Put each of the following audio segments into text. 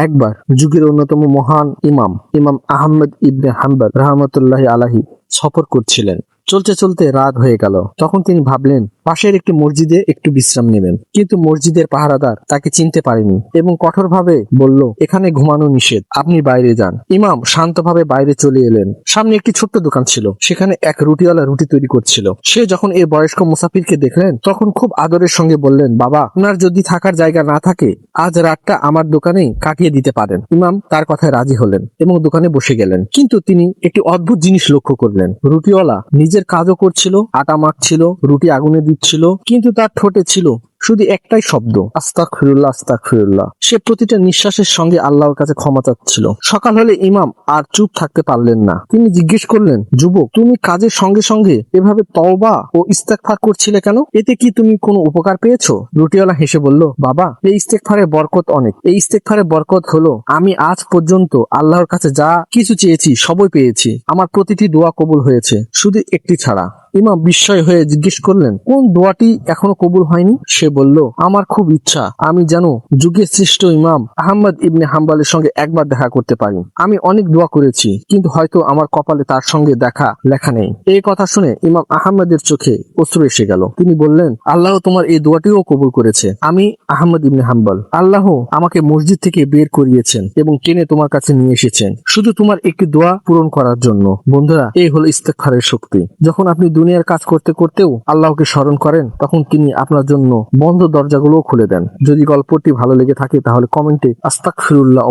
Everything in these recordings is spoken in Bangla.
একবার যুগের অন্যতম মহান ইমাম আহমদ ইবনে হাম্বল রাহমাতুল্লাহি আলাইহি সফর করছিলেন। চলতে চলতে রাত হয়ে গেল। তখন তিনি ভাবলেন পাশের একটি মসজিদে একটু বিশ্রাম নেবেন, কিন্তু মসজিদের পাহারাদার তাকে চিনতে পারেনি এবং কঠোরভাবে বলল, এখানে ঘুমানো নিষেধ, আপনি বাইরে যান। ইমাম শান্তভাবে বাইরে চলে এলেন। সামনে একটি ছোট্ট দোকান ছিল, সেখানে এক রুটিওয়ালা রুটি তৈরি করছিল। সে যখন এই বয়স্ক মুসাফিরকে দেখলেন তখন খুব আদরের সঙ্গে বললেন, বাবা, আপনার যদি থাকার জায়গা না থাকে আজ রাতটা আমার দোকানেই কাটিয়ে দিতে পারেন। ইমাম তার কথায় রাজি হলেন এবং দোকানে বসে গেলেন। কিন্তু তিনি একটি অদ্ভুত জিনিস লক্ষ্য করলেন। রুটিওয়ালা নিজের কাজও করছিল, আটা মাখছিল, রুটি আগুনে দিচ্ছিল, কিন্তু তার ঠোঁটে ছিল শুধু একটাই শব্দ, আস্তাগফিরুল্লাহ আস্তাগফিরুল্লাহ। সে প্রতিটা নিঃশ্বাসের সঙ্গে আল্লাহর কাছে ক্ষমা চাচ্ছিল। সকাল হলে ইমাম আর চুপ থাকতে পারলেন না। তিনি জিজ্ঞেস করলেন, যুবক, তুমি কাজের সঙ্গে সঙ্গে এভাবে তওবা ও ইস্তেগফার করছিলে কেন? এতে কি তুমি কোনো উপকার পেয়েছো? রুটিওয়ালা হেসে বলল, বাবা, এই ইস্তেগফারের বরকত অনেক। এই ইস্তেগফারের বরকত হলো আমি আজ পর্যন্ত আল্লাহর কাছে যা কিছু চেয়েছি সবই পেয়েছি। আমার প্রতিটি দোয়া কবুল হয়েছে, শুধু একটি ছাড়া। ইমাম বিস্ময় হয়ে জিজ্ঞেস করলেন, কোন দোয়াটি এখনো কবুল হয়নি? সে বলল, আমার খুব ইচ্ছা আমি যেন যুগের শ্রেষ্ঠ ইমাম আহমদ ইবনে হাম্বলের সঙ্গে একবার দেখা করতে পারি। আমি অনেক দোয়া করেছি, কিন্তু হয়তো আমার কপালে তার সঙ্গে দেখা লেখা নেই। এই কথা শুনে ইমাম আহমদের চোখে অশ্রু এসে গেল। তিনি বললেন, আল্লাহ তোমার এই দোয়াটিও কবুল করেছে। আমি আহমদ ইবনে হাম্বল, আল্লাহ আমাকে মসজিদ থেকে বের করিয়েছেন এবং টেনে তোমার কাছে নিয়ে এসেছেন শুধু তোমার একটি দোয়া পূরণ করার জন্য। বন্ধুরা, এই হলো ইস্তেগফারের শক্তি। যখন আপনি দুনিয়ার কাজ করতে করতেও আল্লাহকে স্মরণ করেন, তখন তিনি আপনার জন্য বন্ধ দরজাগুলোও খুলে দেন। যদি গল্পটি ভালো লেগে থাকে তাহলে কমেন্টে আস্তাগফিরুল্লাহ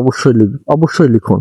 অবশ্যই লিখুন।